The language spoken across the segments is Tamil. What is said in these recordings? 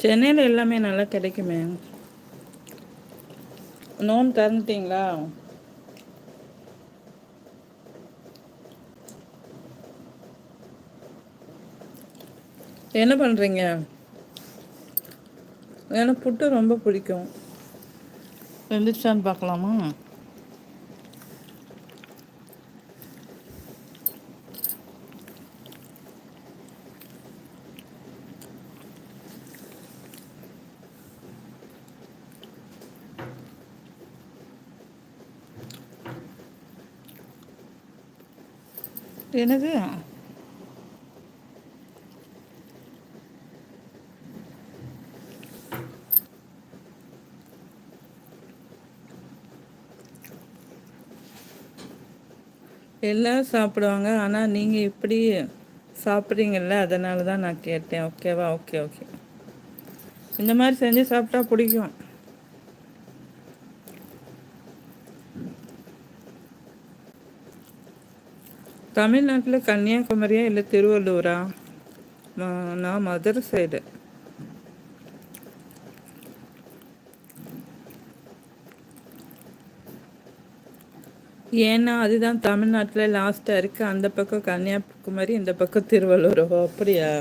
சென்னையில் எல்லாமே நல்லா கிடைக்குமே. நோம்பு திறந்துட்டீங்களா? என்ன பண்ணுறீங்க? எனக்கு புட்டு ரொம்ப பிடிக்கும். எந்திரிச்சான்னு பார்க்கலாமா? என்னது? எல்லோரும் சாப்பிடுவாங்க, ஆனால் நீங்கள் இப்படி சாப்பிட்றீங்கல்ல, அதனால தான் நான் கேட்டேன். ஓகேவா? Okay okay. இந்த மாதிரி செஞ்சு சாப்பிட்டா பிடிக்கும். தமிழ்நாட்டில் கன்னியாகுமரியா இல்லை திருவள்ளூரா? நான் மதுரை சைடு. ஏன்னா அதுதான் தமிழ்நாட்டில் லாஸ்ட்டாக இருக்குது. அந்த பக்கம் கன்னியாகுமரி, இந்த பக்கம் திருவள்ளூர். அப்படியா?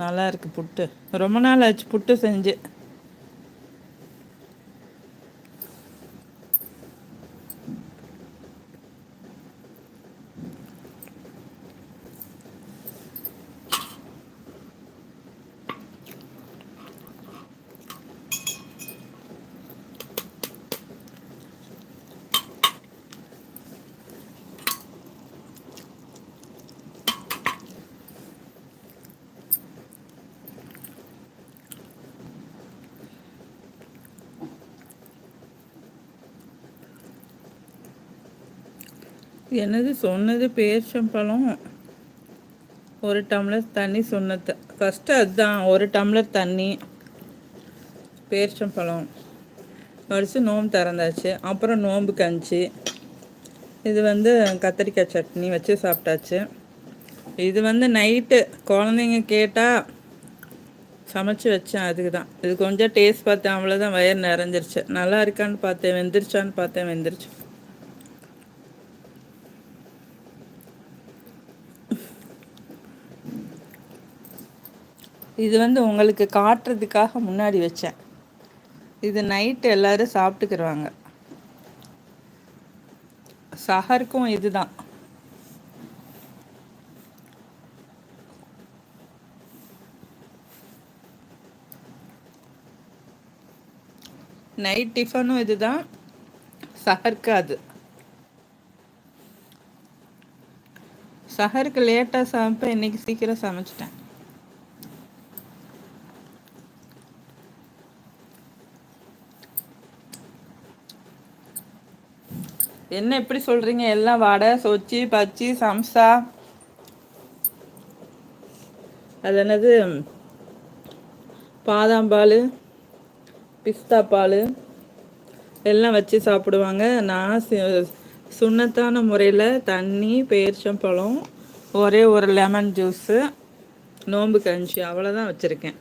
நல்லா இருக்கு புட்டு. ரொம்ப நாள் ஆச்சு புட்டு செஞ்சு. என்னது சொன்னது? பேரிச்சம்பழம் 1 டம்ளர் தண்ணி சொன்னது ஃபஸ்ட்டு. அதுதான் 1 டம்ளர் தண்ணி, பேரிச்சம்பழம் வடித்து நோம்பு திறந்தாச்சு. அப்புறம் நோம்பு கஞ்சி. இது கத்திரிக்காய் சட்னி வச்சு சாப்பிட்டாச்சு. இது நைட்டு குழந்தைங்க கேட்டால் சமைச்சு வச்சேன். அதுக்கு தான் இது கொஞ்சம் டேஸ்ட் பார்த்தேன், அவ்வளோதான். வயிறு நிறைஞ்சிருச்சு. நல்லா இருக்கான்னு பார்த்தேன், வெந்துருச்சான்னு பார்த்தேன், வெந்துருச்சு. இது உங்களுக்கு காட்டுறதுக்காக முன்னாடி வச்சேன். இது நைட்டு எல்லோரும் சாப்பிட்டுக்கிடுவாங்க. சஹருக்கும் இதுதான். நைட் டிஃபனும் இதுதான், சஹருக்கு அது. சஹருக்கு லேட்டாக சமைப்பேன், இன்னைக்கு சீக்கிரம் சமைச்சிட்டேன். என்ன எப்படி சொல்கிறீங்க? எல்லாம் வடை, சொச்சி, பச்சி, சம்சா, அது என்னது, பாதாம் பால், பிஸ்தா பால் எல்லாம் வச்சு சாப்பிடுவாங்க. நான் சுண்ணத்தான முறையில் தண்ணி, பேரிச்சம்பழம், ஒரே ஒரு லெமன் ஜூஸு, நோம்பு கஞ்சி, அவ்வளோதான் வச்சுருக்கேன்.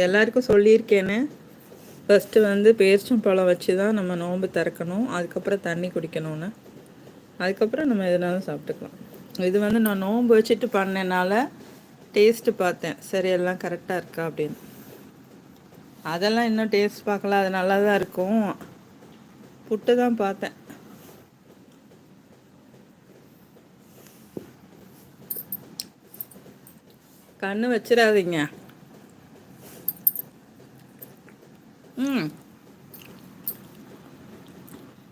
எல்லாருக்கும் சொல்லியிருக்கேன்னு. ஃபஸ்ட்டு பேரிச்சம்பழம் வச்சு தான் நம்ம நோம்பு திறக்கணும், அதுக்கப்புறம் தண்ணி குடிக்கணும்னு. அதுக்கப்புறம் நம்ம எதுனாலும் சாப்பிட்டுக்கலாம். இது நான் நோம்பு வச்சுட்டு பண்ணனால டேஸ்ட்டு பார்த்தேன், சரி எல்லாம் கரெக்டாக இருக்கா அப்படின்னு. அதெல்லாம் இன்னும் டேஸ்ட் பார்க்கல, அது நல்லா தான் இருக்கும். புட்டு தான் பார்த்தேன். கண்ணு வச்சிடாதீங்க.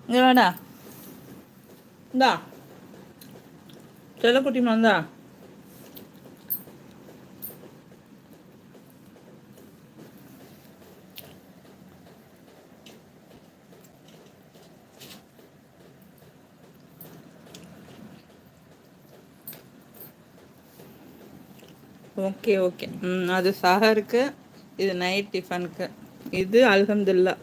இங்கே வேடா, இந்தா செல்லக்குட்டி மந்தா. Okay okay. அது சஹருக்கு, இது நைட் டிஃபனுக்கு, இது அல்ஹம்துலில்லாஹ்.